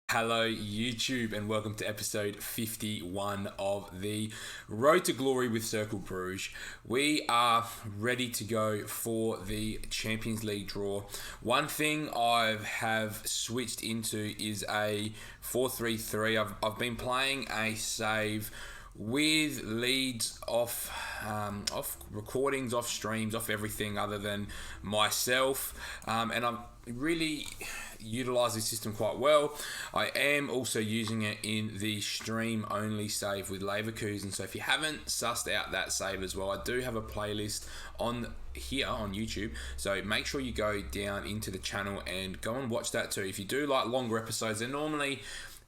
Hello YouTube and welcome to episode 51 of the Road to Glory with Cercle Brugge. We are ready to go for the Champions League draw. One thing I have switched into is a 4-3-3. I've been playing a save with leads off recordings, off streams, off everything other than myself, and I've really utilised this system quite well. I am also using it in the stream only save with Leverkusen, so if you haven't sussed out that save as well, I do have a playlist on here on YouTube, so make sure you go down into the channel and go and watch that too. If you do like longer episodes, they're normally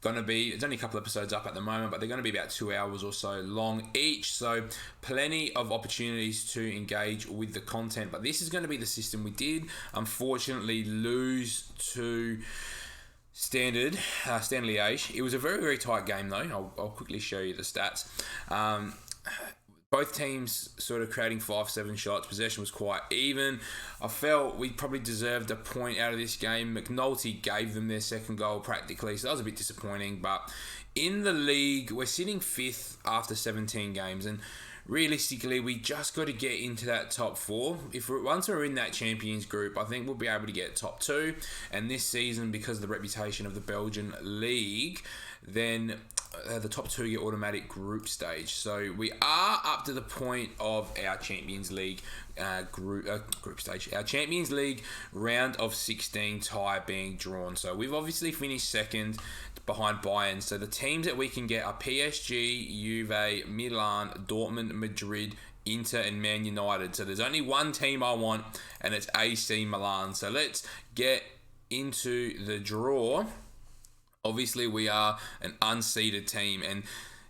it's only a couple episodes up at the moment, but they're going to be about 2 hours or so long each, so plenty of opportunities to engage with the content. But this is going to be the system. We did unfortunately lose to Standard Liège. It was a very, very tight game though. I'll quickly show you the stats. Both teams sort of creating 5-7 shots. Possession was quite even. I felt we probably deserved a point out of this game. McNulty gave them their second goal practically, so that was a bit disappointing. But in the league, we're sitting 5th after 17 games, and realistically, we just got to get into that top 4. Once we're in that Champions group, I think we'll be able to get top 2. And this season, because of the reputation of the Belgian league, then the top 2 get automatic group stage. So we are up to the point of our Champions League group stage. Our Champions League round of 16 tie being drawn. So we've obviously finished second behind Bayern. So the teams that we can get are PSG, Juve, Milan, Dortmund, Madrid, Inter and Man United. So there's only one team I want, and it's AC Milan. So let's get into the draw. Obviously, we are an unseeded team, and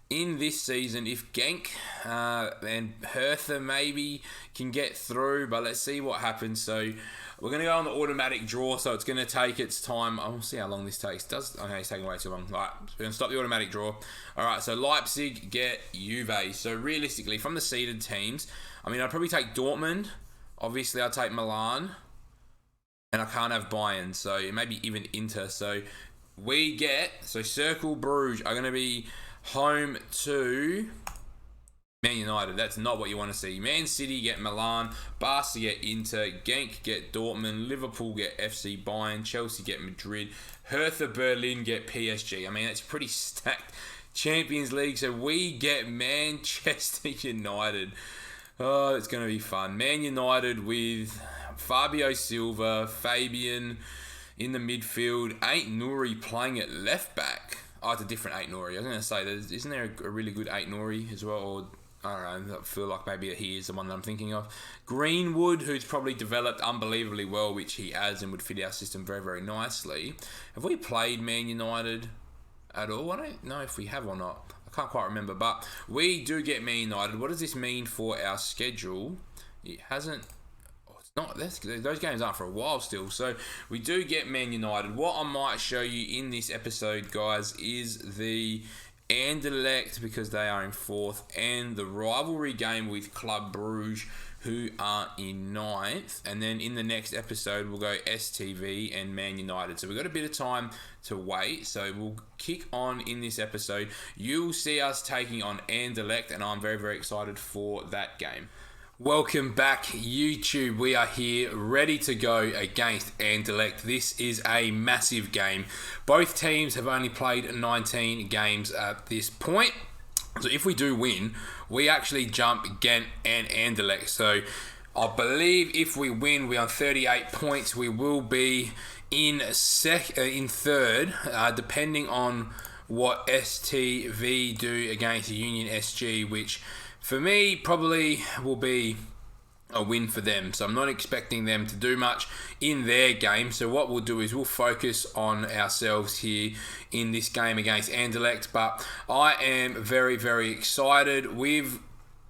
in this season, if Genk and Hertha maybe can get through, but let's see what happens. So we're going to go on the automatic draw, so it's going to take its time. I'll see how long this takes. Okay, it's taking way too long. All right, we're going to stop the automatic draw. All right, so Leipzig get Juve. So realistically, from the seeded teams, I mean, I'd probably take Dortmund. Obviously, I'd take Milan, and I can't have Bayern, so maybe even Inter. So Cercle Brugge are going to be home to Man United. That's not what you want to see. Man City get Milan, Barca get Inter, Genk get Dortmund, Liverpool get FC Bayern, Chelsea get Madrid, Hertha Berlin get PSG. I mean, that's pretty stacked Champions League. So we get Manchester United. Oh, it's going to be fun. Man United with Fabio Silva, Fabian in the midfield, Ait-Nouri playing at left back. Oh, it's a different Ait-Nouri. I was going to say, isn't there a really good Ait-Nouri as well? Or, I don't know, I feel like maybe he is the one that I'm thinking of. Greenwood, who's probably developed unbelievably well, which he has and would fit our system very, very nicely. Have we played Man United at all? I don't know if we have or not. I can't quite remember. But we do get Man United. What does this mean for our schedule? It hasn't... Those games aren't for a while still. So we do get Man United. What I might show you in this episode, guys, is the Anderlecht, because they are in 4th, and the rivalry game with Club Brugge, who are in 9th. And then in the next episode, we'll go STV and Man United. So we've got a bit of time to wait. So we'll kick on in this episode. You'll see us taking on Anderlecht, and I'm very, very excited for that game. Welcome back, YouTube. We are here ready to go against Anderlecht. This is a massive game. Both teams have only played 19 games at this point. So if we do win, we actually jump Ghent and Anderlecht. So I believe if we win, we're on 38 points. We will be in 3rd, depending on what STV do against Union SG, which for me probably will be a win for them. So I'm not expecting them to do much in their game. So what we'll do is we'll focus on ourselves here in this game against Anderlecht. But I am very, very excited. We've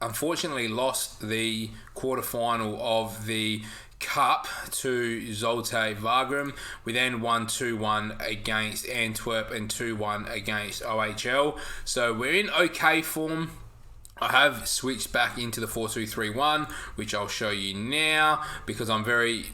unfortunately lost the quarterfinal of the Cup to Zulte Wagram. We then won 2-1 against Antwerp and 2-1 against OHL. So we're in okay form. I have switched back into the 4-2-3-1, which I'll show you now because I'm very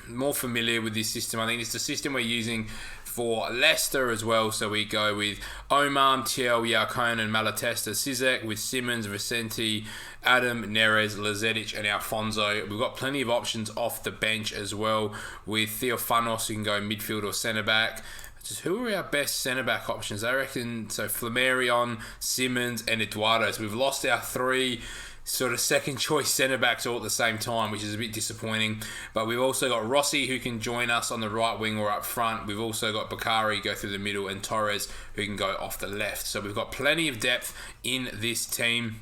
more familiar with this system. I think it's the system we're using for Leicester as well. So we go with Omam, Tiel, Yarkonen, Malatesta, Sizek, with Simmons, Vicente, Adam, Neres, Lazetic, and Alfonso. We've got plenty of options off the bench as well with Theophanos, who can go midfield or centre-back. Just who are our best centre-back options? I reckon, so Flamarion, Simmons, and Eduardo. So we've lost our three sort of second choice centre-backs all at the same time, which is a bit disappointing. But we've also got Rossi, who can join us on the right wing or up front. We've also got Bakari go through the middle, and Torres, who can go off the left. So we've got plenty of depth in this team.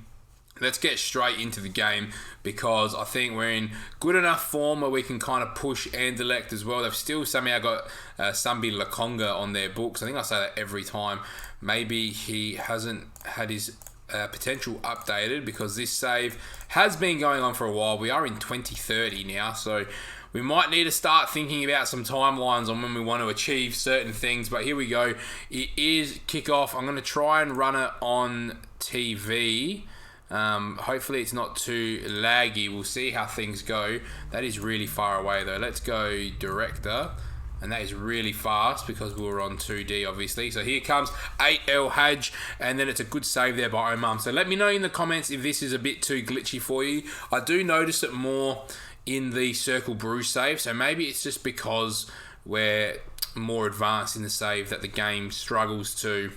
Let's get straight into the game, because I think we're in good enough form where we can kind of push Anderlecht as well. They've still somehow got Sambi Lakonga on their books. I think I say that every time. Maybe he hasn't had his potential updated, because this save has been going on for a while. We are in 2030 now, so we might need to start thinking about some timelines on when we want to achieve certain things. But here we go. It is kickoff. I'm going to try and run it on TV. Hopefully it's not too laggy. We'll see how things go. That is really far away though. Let's go director. And that is really fast because we were on 2D obviously. So here comes 8 El Haj, and then it's a good save there by Omam. So let me know in the comments if this is a bit too glitchy for you. I do notice it more in the Cercle Brugge save. So maybe it's just because we're more advanced in the save that the game struggles to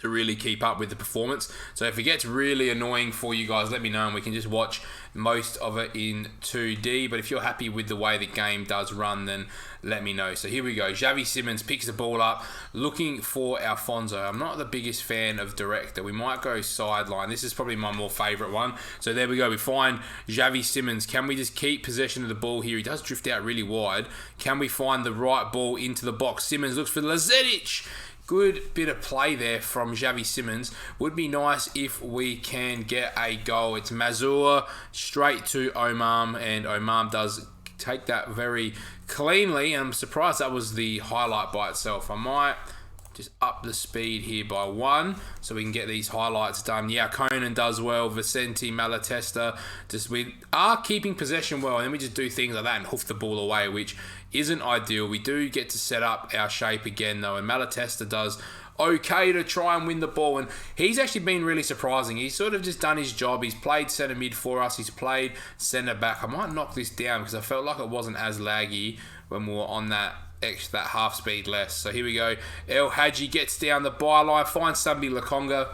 really keep up with the performance. So if it gets really annoying for you guys, let me know and we can just watch most of it in 2D. But if you're happy with the way the game does run, then let me know. So here we go. Xavi Simmons picks the ball up, looking for Alfonso. I'm not the biggest fan of director. We might go sideline. This is probably my more favourite one. So there we go. We find Xavi Simmons. Can we just keep possession of the ball here? He does drift out really wide. Can we find the right ball into the box? Simmons looks for Lazetic. Good bit of play there from Xavi Simmons. Would be nice if we can get a goal. It's Mazur straight to Omam, and Omam does take that very cleanly. And I'm surprised that was the highlight by itself. I might just up the speed here by 1 so we can get these highlights done. Yeah, Conan does well. Vicente, Malatesta. We are keeping possession well, and then we just do things like that and hoof the ball away, which isn't ideal. We do get to set up our shape again though, and Malatesta does okay to try and win the ball, and he's actually been really surprising. He's sort of just done his job. He's played centre mid for us. He's played centre back. I might knock this down because I felt like it wasn't as laggy when we were on that half speed less. So here we go. El Hadji gets down the byline, finds Sambi Lakonga.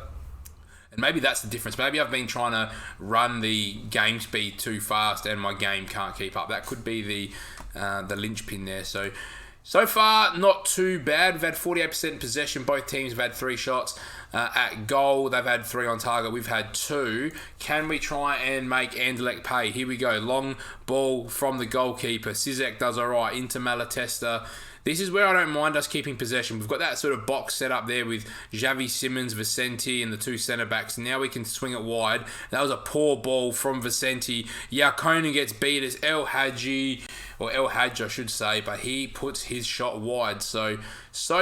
And maybe that's the difference. Maybe I've been trying to run the game speed too fast and my game can't keep up. That could be the linchpin there. So far, not too bad. We've had 48% possession. Both teams have had 3 shots at goal. They've had 3 on target. We've had 2. Can we try and make Anderlecht pay? Here we go. Long ball from the goalkeeper. Sizek does all right into Malatesta. This is where I don't mind us keeping possession. We've got that sort of box set up there with Xavi Simmons, Vicente, and the 2 centre-backs. Now we can swing it wide. That was a poor ball from Vicente. Yarkonen gets beat as El Hadji, or El Hadj, I should say, but he puts his shot wide. So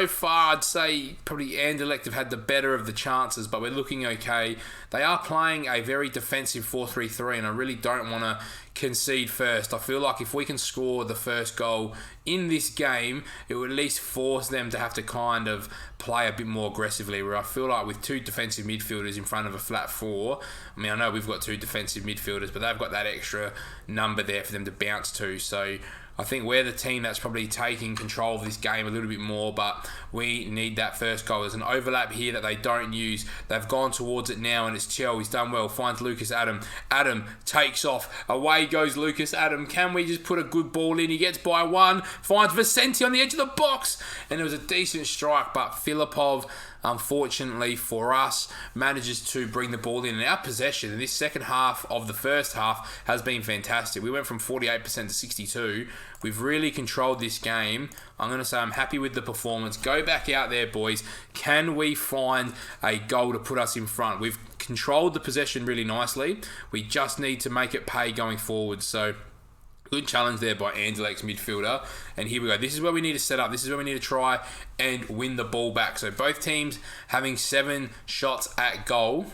far, I'd say probably Anderlecht have had the better of the chances, but we're looking okay. They are playing a very defensive 4-3-3, and I really don't want to concede first. I feel like if we can score the first goal in this game, it would at least force them to have to kind of play a bit more aggressively, where I feel like with 2 defensive midfielders in front of a flat 4, I mean, I know we've got 2 defensive midfielders, but they've got that extra number there for them to bounce to. So I think we're the team that's probably taking control of this game a little bit more, but we need that first goal. There's an overlap here that they don't use. They've gone towards it now, and it's Chell. He's done well. Finds Lucas Adam. Adam takes off. Away goes Lucas Adam. Can we just put a good ball in? He gets by 1. Finds Vicente on the edge of the box. And it was a decent strike, but Filipov, unfortunately for us, manages to bring the ball in. And our possession in this second half of the first half has been fantastic. We went from 48% to 62%. We've really controlled this game. I'm going to say I'm happy with the performance. Go back out there, boys. Can we find a goal to put us in front? We've controlled the possession really nicely. We just need to make it pay going forward. So good challenge there by Anderlecht's midfielder. And here we go. This is where we need to set up. This is where we need to try and win the ball back. So both teams having 7 shots at goal.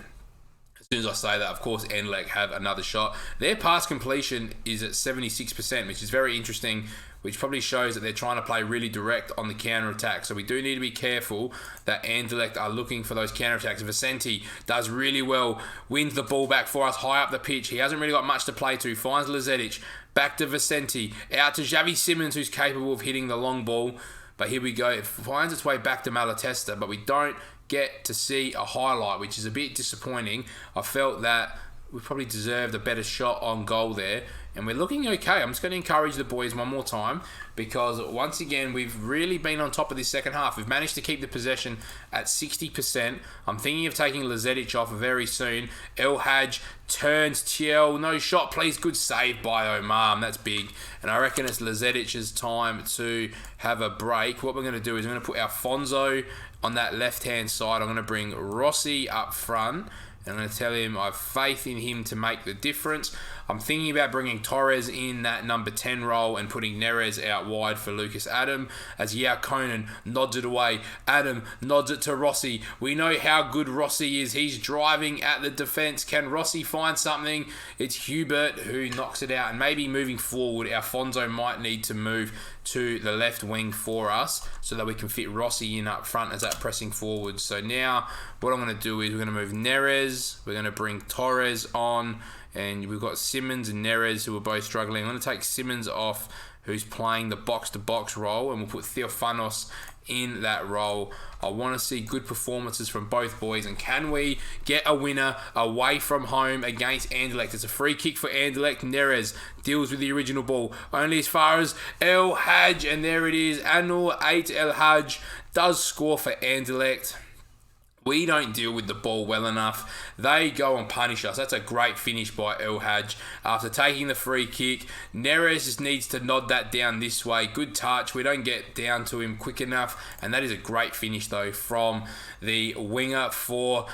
As soon as I say that, of course, Anderlecht have another shot. Their pass completion is at 76%, which is very interesting which probably shows that they're trying to play really direct on the counter-attack. So we do need to be careful that Anderlecht are looking for those counter-attacks. Vicente does really well, wins the ball back for us high up the pitch. He hasn't really got much to play to. Finds Lazetic, back to Vicente, out to Xavi Simmons, who's capable of hitting the long ball. But here we go. It finds its way back to Malatesta, but we don't get to see a highlight, which is a bit disappointing. I felt that we probably deserved a better shot on goal there, and we're looking okay. I'm just going to encourage the boys one more time, because once again we've really been on top of this second half. We've managed to keep the possession at 60%. I'm thinking of taking Lazetic off very soon. El Hadj turns Tiel, no shot please, good save by Omar, that's big. And I reckon it's Lazetic's time to have a break. What we're going to do is we're going to put Alfonso on that left hand side. I'm going to bring Rossi up front, and I'm going to tell him I have faith in him to make the difference. I'm thinking about bringing Torres in that number 10 role and putting Neres out wide for Lucas Adam, as Conan nods it away. Adam nods it to Rossi. We know how good Rossi is. He's driving at the defence. Can Rossi find something? It's Hubert who knocks it out, and maybe moving forward, Alfonso might need to move to the left wing for us so that we can fit Rossi in up front as that pressing forward. So now what I'm going to do is we're going to move Neres, we're going to bring Torres on, and we've got Simmons and Neres who are both struggling. I'm going to take Simmons off, who's playing the box-to-box role, and we'll put Theophanos in that role. I want to see good performances from both boys, and can we get a winner away from home against Anderlecht? It's a free kick for Anderlecht. Neres deals with the original ball only as far as El Hadj, and there it is. Anur 8 El Hadj does score for Anderlecht. We don't deal with the ball well enough. They go and punish us. That's a great finish by El Hadj. After taking the free kick, Neres just needs to nod that down this way. Good touch. We don't get down to him quick enough. And that is a great finish, though, from the winger for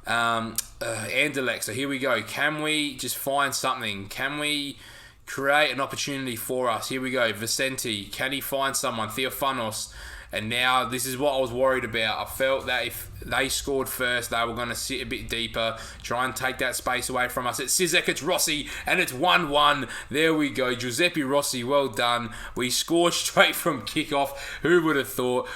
Anderlecht. So here we go. Can we just find something? Can we create an opportunity for us? Here we go. Vicente. Can he find someone? Theophanos. And now this is what I was worried about. I felt that if they scored first, they were going to sit a bit deeper, try and take that space away from us. It's Cizek, it's Rossi, and it's 1-1. There we go. Giuseppe Rossi, well done. We scored straight from kickoff. Who would have thought?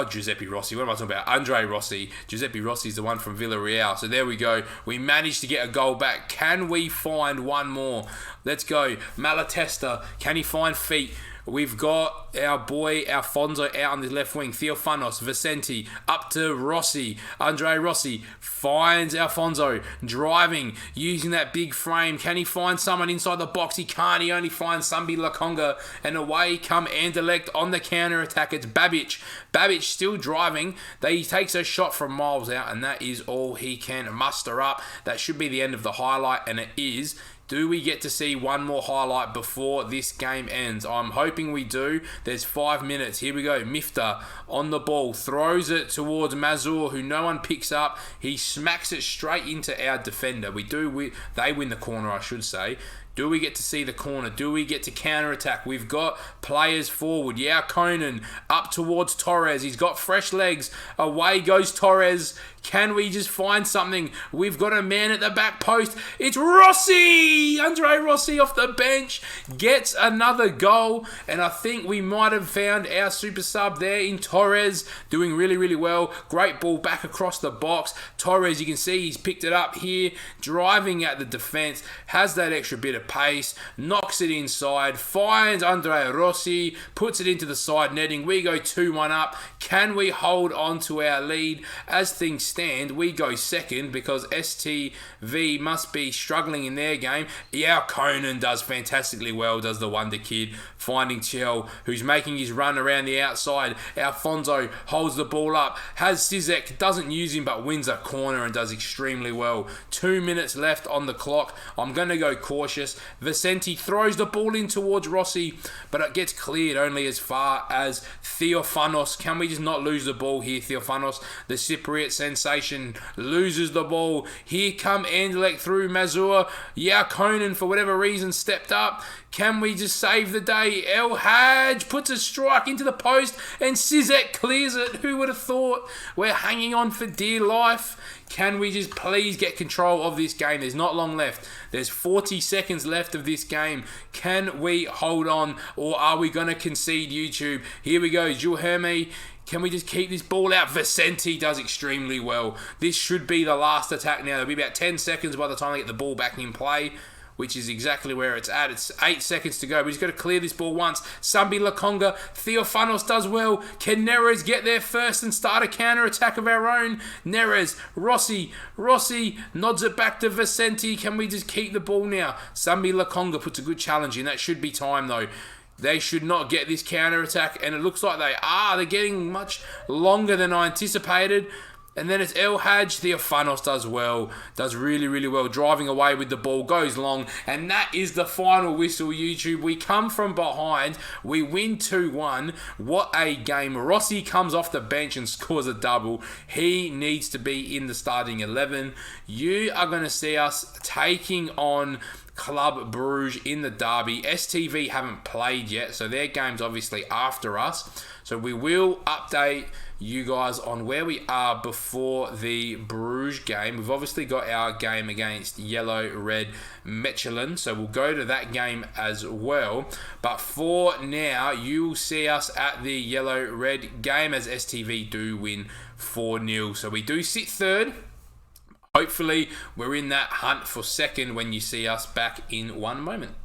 Giuseppe Rossi, what am I talking about? Andre Rossi. Giuseppe Rossi is the one from Villarreal. So there we go. We managed to get a goal back. Can we find one more? Let's go. Malatesta, can he find feet? We've got our boy Alfonso out on the left wing. Theophanos, Vicente, up to Rossi. Andre Rossi finds Alfonso, driving, using that big frame. Can he find someone inside the box? He can't. He only finds Sambi Lakonga. And away come Anderlecht on the counter-attack. It's Babic. Babic still driving. He takes a shot from miles out, and that is all he can muster up. That should be the end of the highlight, and it is. Do we get to see one more highlight before this game ends? I'm hoping we do. There's 5 minutes. Here we go. Mifta on the ball. Throws it towards Mazur, who no one picks up. He smacks it straight into our defender. They win the corner, I should say. Do we get to see the corner? Do we get to counter-attack? We've got players forward. Conan up towards Torres. He's got fresh legs. Away goes Torres. Can we just find something? We've got a man at the back post. It's Rossi! Andre Rossi off the bench gets another goal. And I think we might have found our super sub there in Torres. Doing really, really well. Great ball back across the box. Torres, you can see he's picked it up here. Driving at the defence. Has that extra bit of pace. Knocks it inside. Finds Andre Rossi. Puts it into the side netting. We go 2-1 up. Can we hold on to our lead? As things stand, we go second because STV must be struggling in their game. Conan does fantastically well, does the Wonder Kid, finding Chell, who's making his run around the outside. Alfonso holds the ball up, has Cizek, doesn't use him but wins a corner and does extremely well. 2 minutes left on the clock. I'm going to go cautious. Vicente throws the ball in towards Rossi, but it gets cleared only as far as Theophanos. Can we just not lose the ball here, Theophanos? The Cypriot sends sensation, loses the ball. Here come Anderlecht through Mazur. Yeah, Conan, for whatever reason, stepped up. Can we just save the day? El Hadj puts a strike into the post and Sizek clears it. Who would have thought? We're hanging on for dear life. Can we just please get control of this game? There's not long left. There's 40 seconds left of this game. Can we hold on, or are we going to concede, YouTube? Here we go. Jules Hermé. Can we just keep this ball out? Vicente does extremely well. This should be the last attack now. There'll be about 10 seconds by the time they get the ball back in play, which is exactly where it's at. It's 8 seconds to go. We just got to clear this ball once. Sambi Lakonga, Theophanos does well. Can Neres get there first and start a counter-attack of our own? Neres, Rossi nods it back to Vicente. Can we just keep the ball now? Sambi Lakonga puts a good challenge in. That should be time, though. They should not get this counter-attack, and it looks like they are. They're getting much longer than I anticipated. And then it's El Hadj. Theophanos does well. Does really, really well. Driving away with the ball. Goes long. And that is the final whistle, YouTube. We come from behind. We win 2-1. What a game. Rossi comes off the bench and scores a double. He needs to be in the starting 11. You are going to see us taking on Club Brugge in the derby. STV haven't played yet, so their game's obviously after us. So we will update you guys on where we are before the Brugge game. We've obviously got our game against Yellow Red Mechelen, so we'll go to that game as well. But for now, you will see us at the Yellow Red game as STV do win 4-0. So we do sit third. Hopefully, we're in that hunt for second when you see us back in one moment.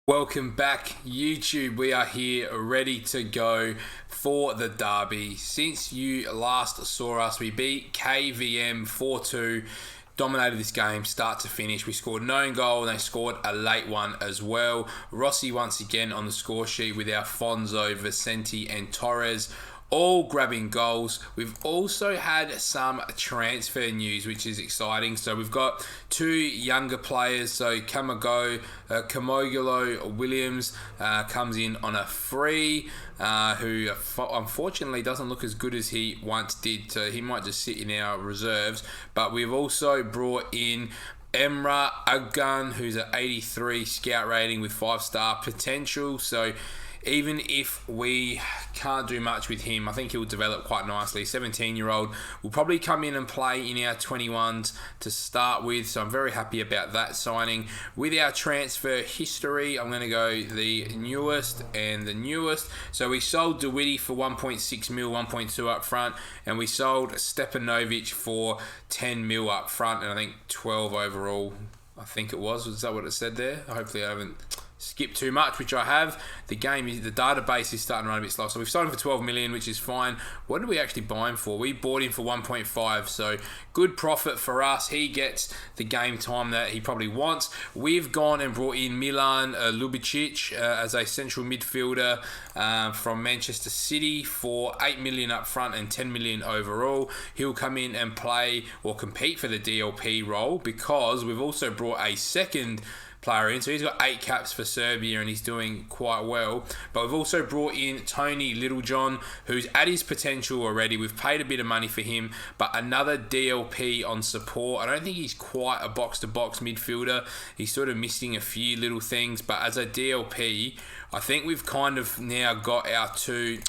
Welcome back, YouTube. We are here ready to go for the derby. Since you last saw us, we beat KVM 4-2. Dominated this game start to finish. We scored no goal and they scored a late one as well. Rossi once again on the score sheet with Alfonso, Vicente and Torres all grabbing goals. We've also had some transfer news, which is exciting. So we've got 2 younger players. So Kamogolo Williams comes in on a free, who unfortunately doesn't look as good as he once did. So he might just sit in our reserves. But we've also brought in Emre Aggan, who's an 83 scout rating with 5-star potential. So even if we can't do much with him, I think he'll develop quite nicely. 17-year-old will probably come in and play in our 21s to start with, so I'm very happy about that signing. With our transfer history, I'm going to go the newest and the newest. So we sold DeWitty for 1.6 mil, 1.2 up front, and we sold Stepanovic for 10 mil up front, and I think 12 overall, I think it was. Was that what it said there? Hopefully I haven't skip too much, which I have. The database is starting to run a bit slow. So we've sold him for 12 million, which is fine. What did we actually buy him for? We bought him for 1.5, so good profit for us. He gets the game time that he probably wants. We've gone and brought in Milan Ljubicic as a central midfielder from Manchester City for 8 million up front and 10 million overall. He'll come in and play or compete for the DLP role, because we've also brought a second player in. So he's got 8 caps for Serbia and he's doing quite well. But we've also brought in Tony Littlejohn, who's at his potential already. We've paid a bit of money for him, but another DLP on support. I don't think he's quite a box-to-box midfielder. He's sort of missing a few little things, but as a DLP, I think we've kind of now got our 2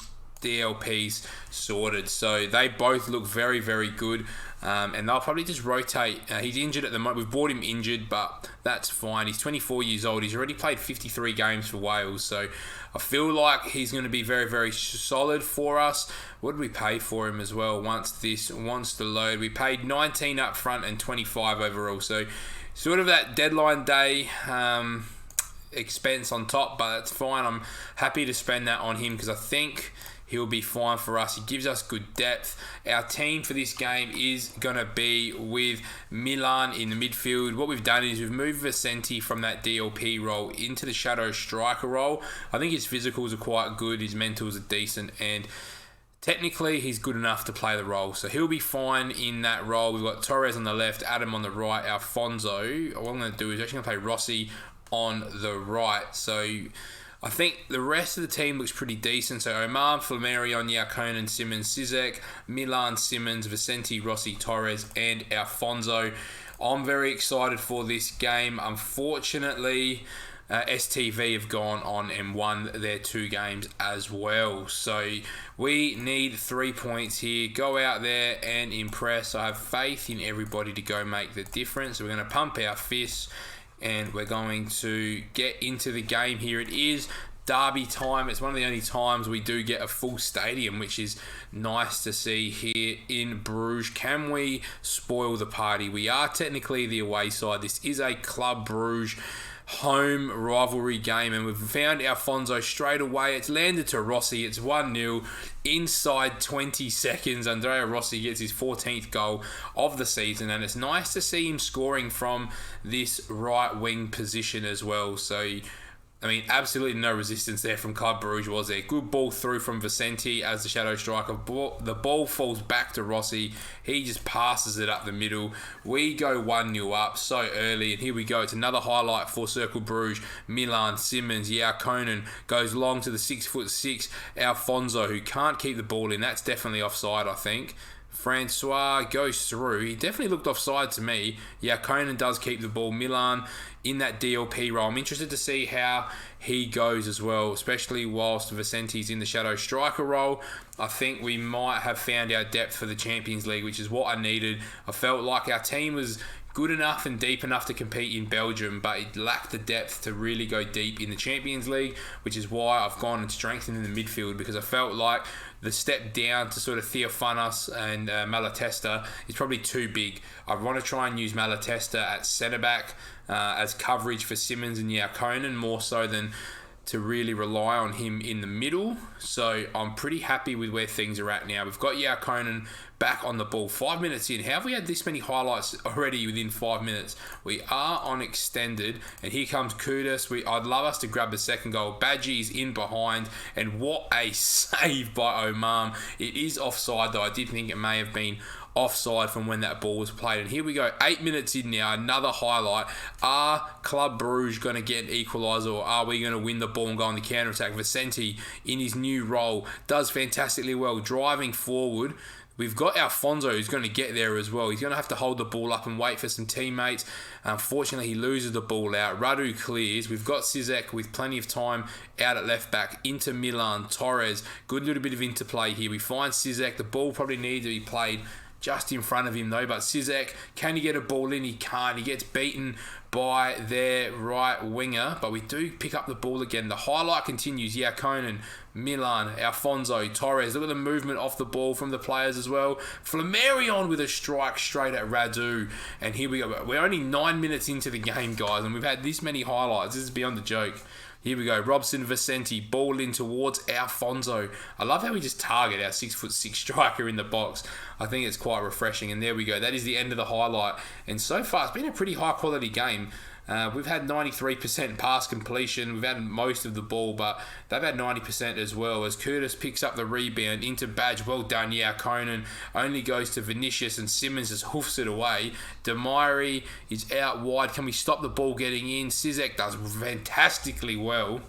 DLPs sorted. So they both look very, very good. And they'll probably just rotate. He's injured at the moment. We've bought him injured, but that's fine. He's 24 years old. He's already played 53 games for Wales. So I feel like he's going to be very, very solid for us. What did we pay for him as well once this wants to load? We paid 19 up front and 25 overall. So sort of that deadline day expense on top, but that's fine. I'm happy to spend that on him because I think he'll be fine for us. He gives us good depth. Our team for this game is going to be with Milan in the midfield. What we've done is we've moved Vicente from that DLP role into the shadow striker role. I think his physicals are quite good. His mentals are decent. And technically, he's good enough to play the role. So he'll be fine in that role. We've got Torres on the left, Adam on the right, Alfonso. What I'm going to do is actually going to play Rossi on the right. So I think the rest of the team looks pretty decent. So Omar, Flammarion, Yakonen, Simmons, Zizek, Milan, Simmons, Vicente, Rossi, Torres, and Alfonso. I'm very excited for this game. Unfortunately, STV have gone on and won their 2 games as well. So we need 3 points here. Go out there and impress. I have faith in everybody to go make the difference. We're going to pump our fists and we're going to get into the game here. It is derby time. It's one of the only times we do get a full stadium, which is nice to see here in Bruges. Can we spoil the party? We are technically the away side. This is a Club Bruges home rivalry game, and we've found Alfonso straight away. It's landed to Rossi. It's 1-0 inside 20 seconds. Andrea Rossi gets his 14th goal of the season, and it's nice to see him scoring from this right wing position as well. So I mean, absolutely no resistance there from Club Brugge, was there? Good ball through from Vicente as the shadow striker. The ball falls back to Rossi. He just passes it up the middle. We go 1-0 up so early, and here we go. It's another highlight for Cercle Bruges. Milan, Simmons, Conan goes long to the 6'6" Alfonso, who can't keep the ball in. That's definitely offside, I think. Francois goes through. He definitely looked offside to me. Conan does keep the ball. Milan in that DLP role. I'm interested to see how he goes as well, especially whilst Vicente's in the shadow striker role. I think we might have found our depth for the Champions League, which is what I needed. I felt like our team was good enough and deep enough to compete in Belgium, but it lacked the depth to really go deep in the Champions League, which is why I've gone and strengthened in the midfield, because I felt like the step down to sort of Theophanos and Malatesta is probably too big. I want to try and use Malatesta at centre-back as coverage for Simmons and Conan, more so than to really rely on him in the middle. So I'm pretty happy with where things are at now. We've got Conan back on the ball. 5 minutes in. How have we had this many highlights already within 5 minutes? We are on extended, and here comes Kudus. I'd love us to grab the second goal. Badgie's in behind, and what a save by Omar. It is offside, though. I did think it may have been offside from when that ball was played. And here we go, 8 minutes in now, another highlight. Are Club Brugge going to get an equaliser, or are we going to win the ball and go on the counter-attack? Vicente, in his new role, does fantastically well, driving forward. We've got Alfonso, who's going to get there as well. He's going to have to hold the ball up and wait for some teammates. Unfortunately, he loses the ball out. Radu clears. We've got Zizek with plenty of time out at left back. Into Milan. Torres. Good little bit of interplay here. We find Zizek. The ball probably needs to be played just in front of him though, but Zizek, can he get a ball in? He can't. He gets beaten by their right winger, but we do pick up the ball again. The highlight continues. Conan, Milan, Alfonso, Torres. Look at the movement off the ball from the players as well. Flammarion with a strike straight at Radu, and here we go. We're only 9 minutes into the game, guys, and we've had this many highlights. This is beyond the joke. Here we go. Robson, Vicente, ball in towards Alfonso. I love how we just target our 6'6" striker in the box. I think it's quite refreshing. And there we go. That is the end of the highlight. And so far, it's been a pretty high quality game. We've had 93% pass completion. We've had most of the ball, but they've had 90% as well. As Curtis picks up the rebound into Badge. Well done, Conan. Only goes to Vinicius, and Simmons just hoofs it away. Demiri is out wide. Can we stop the ball getting in? Zizek does fantastically well.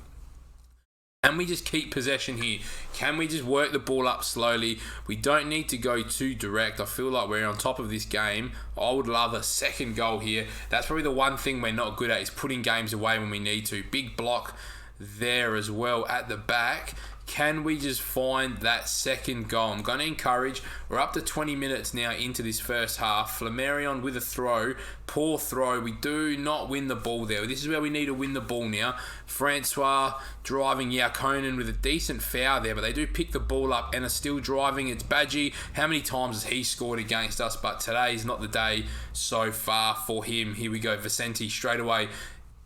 Can we just keep possession here? Can we just work the ball up slowly? We don't need to go too direct. I feel like we're on top of this game. I would love a second goal here. That's probably the one thing we're not good at, is putting games away when we need to. Big block there as well at the back. Can we just find that second goal? I'm going to encourage. We're up to 20 minutes now into this first half. Flammarion with a throw. Poor throw. We do not win the ball there. This is where we need to win the ball now. Francois driving Conan with a decent foul there, but they do pick the ball up and are still driving. It's Badgie. How many times has he scored against us? But today's not the day so far for him. Here we go. Vicente straight away.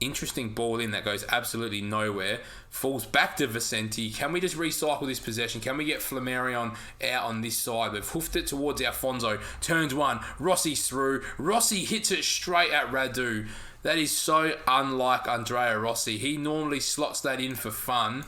Interesting ball in that goes absolutely nowhere. Falls back to Vicente. Can we just recycle this possession? Can we get Flammarion out on this side? We've hoofed it towards Alfonso. Turns one. Rossi's through. Rossi hits it straight at Radu. That is so unlike Andrea Rossi. He normally slots that in for fun.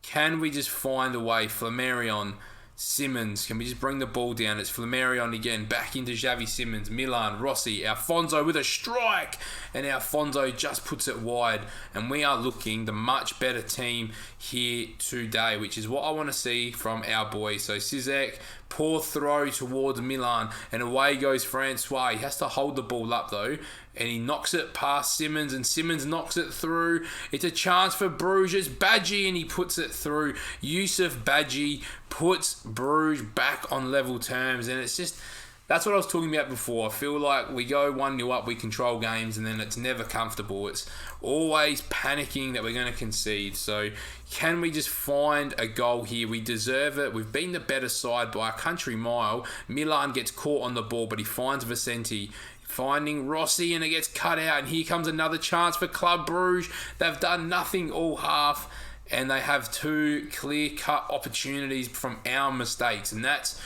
Can we just find a way? Flammarion Simmons, can we just bring the ball down? It's Flammarion again, back into Xavi Simmons, Milan, Rossi, Alfonso with a strike, and Alfonso just puts it wide, and we are looking the much better team here today, which is what I want to see from our boys. So Cizek, poor throw towards Milan, and away goes Francois. He has to hold the ball up though, and he knocks it past Simmons, and Simmons knocks it through. It's a chance for Brugge. It's Badgie, and he puts it through. Yusuf Badgie puts Brugge back on level terms, and it's just, that's what I was talking about before. I feel like we go 1-0 up, we control games, and then it's never comfortable. It's always panicking that we're going to concede. So can we just find a goal here? We deserve it. We've been the better side by a country mile. Milan gets caught on the ball, but he finds Vicente. Finding Rossi, and it gets cut out, and here comes another chance for Club Brugge. They've done nothing all half, and they have two clear-cut opportunities from our mistakes, and that's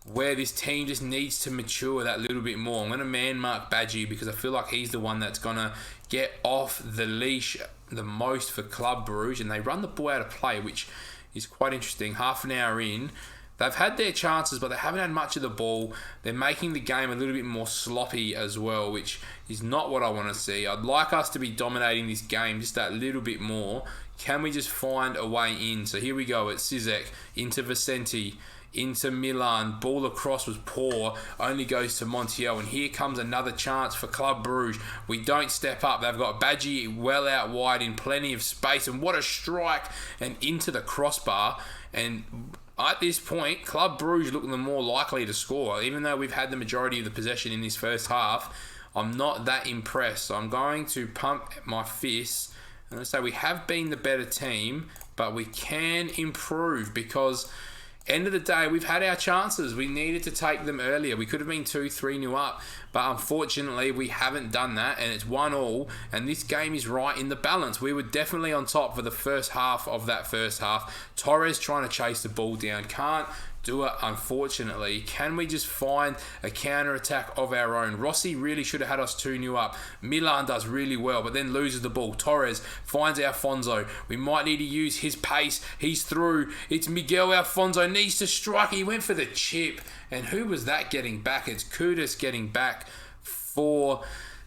where this team just needs to mature that little bit more. I'm going to man-mark Badgie because I feel like he's the one that's going to get off the leash the most for Club Brugge, and they run the ball out of play, which is quite interesting. Half an hour in, they've had their chances, but they haven't had much of the ball. They're making the game a little bit more sloppy as well, which is not what I want to see. I'd like us to be dominating this game just that little bit more. Can we just find a way in? So here we go. It's Cizek into Vicente, into Milan. Ball across was poor. Only goes to Montiel. And here comes another chance for Club Brugge. We don't step up. They've got Badgie well out wide in plenty of space. And what a strike. And into the crossbar. And at this point, Club Brugge look the more likely to score. Even though we've had the majority of the possession in this first half, I'm not that impressed. So I'm going to pump my fists and say we have been the better team, but we can improve because end of the day, we've had our chances. We needed to take them earlier. We could have been 2-3-0 up, but unfortunately, we haven't done that, and it's 1-1, and this game is right in the balance. We were definitely on top for the first half of that first half. Torres trying to chase the ball down. Can't do it, unfortunately. Can we just find a counter-attack of our own? Rossi really should have had us 2-0 up. Milan does really well, but then loses the ball. Torres finds Alfonso. We might need to use his pace. He's through. It's Miguel Alfonso. Needs to strike. He went for the chip. And who was that getting back? It's Kudus getting back for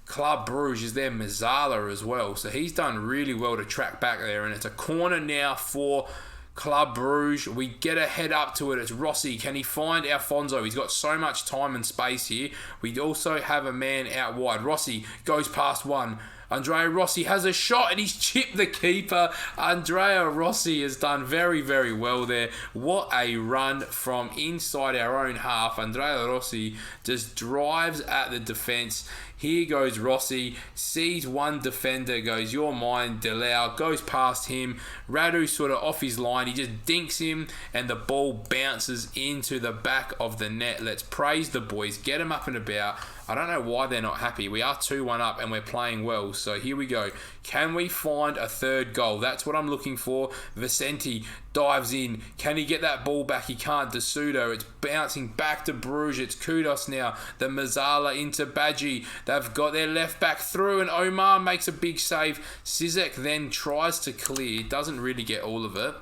Club Brugge. Is there Mazzala as well? So he's done really well to track back there. And it's a corner now for Club Brugge. We get a head up to it. It's Rossi. Can he find Alfonso? He's got so much time and space here. We also have a man out wide. Rossi goes past one. Andrea Rossi has a shot and he's chipped the keeper. Andrea Rossi has done very, very well there. What a run from inside our own half. Andrea Rossi just drives at the defence. Here goes Rossi, sees one defender, goes, "You're mine," Delau goes past him. Radu sort of off his line. He just dinks him and the ball bounces into the back of the net. Let's praise the boys. Get them up and about. I don't know why they're not happy. We are 2-1 up and we're playing well. So here we go. Can we find a third goal? That's what I'm looking for. Vicente dives in. Can he get that ball back? He can't. De Souto. It's bouncing back to Brugge. It's Kudos now. The Mazzala into Badgie. They've got their left back through and Omar makes a big save. Cizek then tries to clear. Doesn't really get all of it.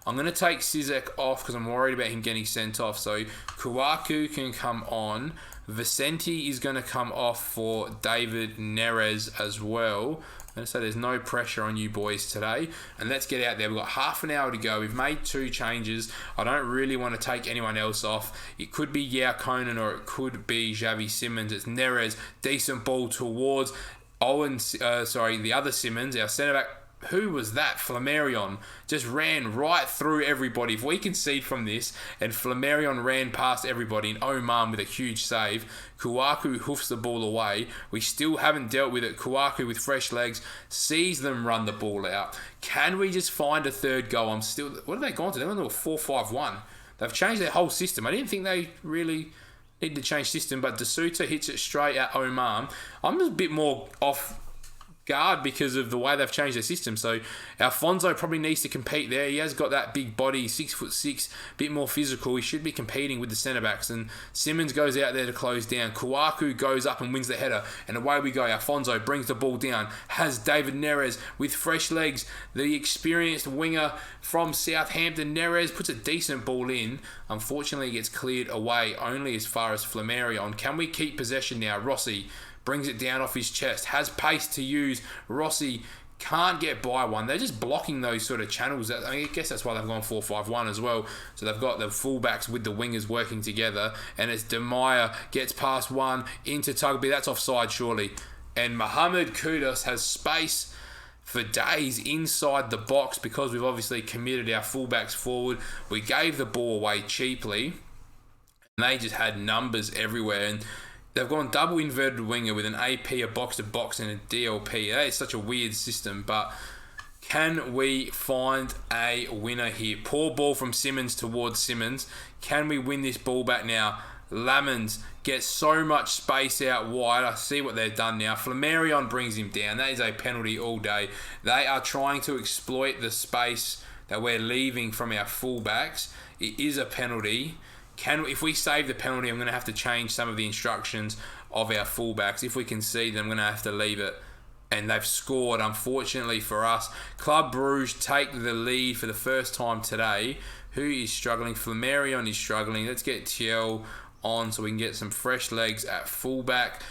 I'm going to take Cizek off because I'm worried about him getting sent off. So Kouakou can come on. Vicente is going to come off for David Neres as well. I'm going to say there's no pressure on you boys today. And let's get out there. We've got half an hour to go. We've made 2 changes. I don't really want to take anyone else off. It could be Yao Conan or it could be Xavi Simmons. It's Neres. Decent ball towards the other Simmons, our centre-back. Who was that? Flammarion just ran right through everybody. If we concede from this, and Flammarion ran past everybody, and Oman with a huge save, Kouakou hoofs the ball away. We still haven't dealt with it. Kouakou with fresh legs sees them run the ball out. Can we just find a third goal? What have they gone to? They went to a 4-5-1. They've changed their whole system. I didn't think they really need to change system, but De Souto hits it straight at Oman. I'm just a bit more off guard because of the way they've changed their system. So Alfonso probably needs to compete there. He has got that big body, 6'6", a bit more physical. He should be competing with the centre backs. And Simmons goes out there to close down. Kouakou goes up and wins the header. And away we go. Alfonso brings the ball down. Has David Neres with fresh legs. The experienced winger from Southampton. Neres puts a decent ball in. Unfortunately, it gets cleared away only as far as Flamarion. Can we keep possession now? Rossi brings it down off his chest, has pace to use. Rossi can't get by one. They're just blocking those sort of channels. I guess that's why they've gone 4-5-1 as well. So they've got the fullbacks with the wingers working together. And it's Demaya gets past one into Tugby. That's offside, surely. And Mohamed Kudus has space for days inside the box because we've obviously committed our fullbacks forward. We gave the ball away cheaply. And they just had numbers everywhere. And they've gone double inverted winger with an AP, a box-to-box, and a DLP. That is such a weird system, but can we find a winner here? Poor ball from Simmons towards Simmons. Can we win this ball back now? Lamons gets so much space out wide. I see what they've done now. Flamarion brings him down. That is a penalty all day. They are trying to exploit the space that we're leaving from our fullbacks. It is a penalty. If we save the penalty, I'm going to have to change some of the instructions of our fullbacks. If we concede, then I'm going to have to leave it. And they've scored, unfortunately for us. Club Brugge take the lead for the first time today. Who is struggling? Flamarion is struggling. Let's get Tiel on so we can get some fresh legs at fullback.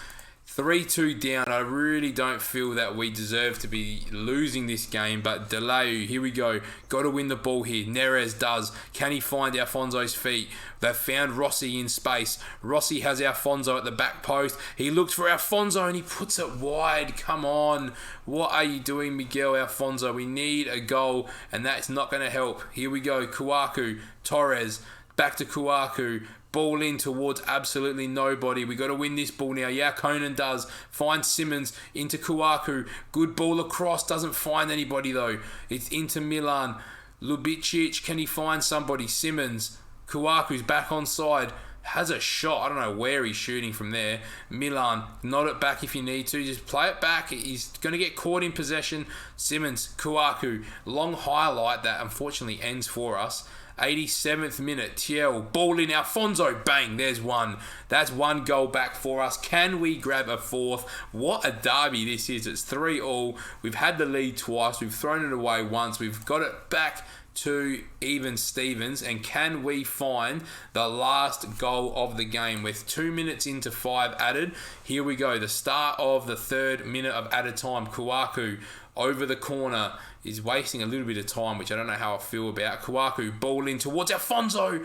3-2 down. I really don't feel that we deserve to be losing this game, but Deleu, here we go. Got to win the ball here. Neres does. Can he find Alfonso's feet? They've found Rossi in space. Rossi has Alfonso at the back post. He looks for Alfonso and he puts it wide. Come on. What are you doing, Miguel Alfonso? We need a goal and that's not going to help. Here we go. Kouakou, Torres, back to Kouakou. Ball in towards absolutely nobody. We got to win this ball now. Yeah, Conan does. Finds Simmons into Kouakou. Good ball across. Doesn't find anybody though. It's into Milan. Lubicic. Can he find somebody? Simmons. Kouakou's back on side. Has a shot. I don't know where he's shooting from there. Milan. Nod it back if you need to. Just play it back. He's going to get caught in possession. Simmons. Kouakou. Long highlight that unfortunately ends for us. 87th minute, Tiel, ball in, Alfonso, bang, there's one. That's one goal back for us. Can we grab a fourth? What a derby this is. It's 3-3. We've had the lead twice. We've thrown it away once. We've got it back to even Stevens. And can we find the last goal of the game with 2 minutes into 5 added? Here we go. The start of the 3rd minute of added time. Kouakou over the corner is wasting a little bit of time, which I don't know how I feel about. Kouakou, ball in towards Alfonso.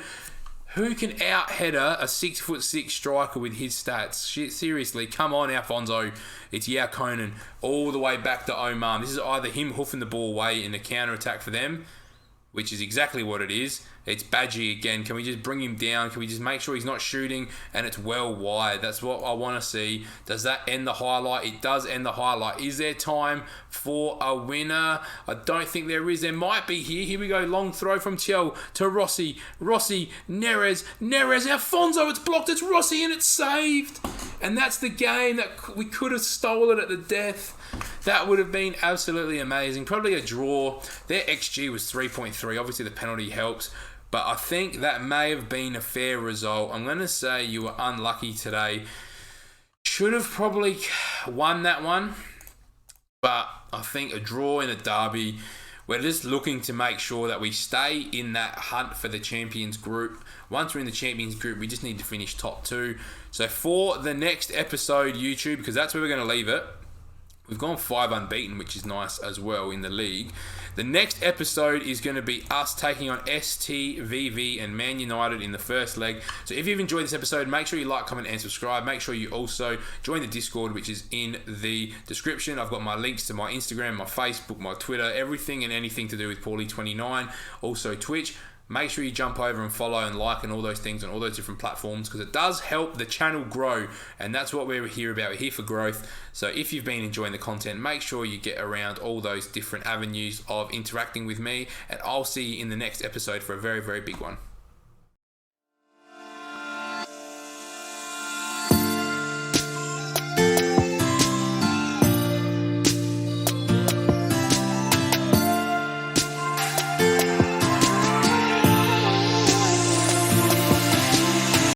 Who can out-header a 6'6" striker with his stats? Shit, seriously, come on, Alfonso. It's Yao Conan all the way back to Oman. This is either him hoofing the ball away in the counter-attack for them, which is exactly what it is. It's Badgie again. Can we just bring him down? Can we just make sure he's not shooting and it's well wide? That's what I want to see. Does that end the highlight? It does end the highlight. Is there time for a winner? I don't think there is. There might be here. Here we go. Long throw from Tiel to Rossi. Rossi, Neres, Alfonso. It's blocked. It's Rossi and it's saved. And that's the game that we could have stolen at the death. That would have been absolutely amazing. Probably a draw. Their XG was 3.3. Obviously, the penalty helps. But I think that may have been a fair result. I'm going to say you were unlucky today. Should have probably won that one. But I think a draw in a derby. We're just looking to make sure that we stay in that hunt for the Champions Group. Once we're in the Champions Group, we just need to finish top 2. So for the next episode, YouTube, because that's where we're going to leave it. We've gone 5 unbeaten, which is nice as well in the league. The next episode is going to be us taking on STVV and Man United in the first leg. So if you've enjoyed this episode, make sure you like, comment, and subscribe. Make sure you also join the Discord, which is in the description. I've got my links to my Instagram, my Facebook, my Twitter, everything and anything to do with Paulie29. Also Twitch. Make sure you jump over and follow and like and all those things on all those different platforms because it does help the channel grow and that's what we're here about. We're here for growth. So if you've been enjoying the content, make sure you get around all those different avenues of interacting with me and I'll see you in the next episode for a very, very big one.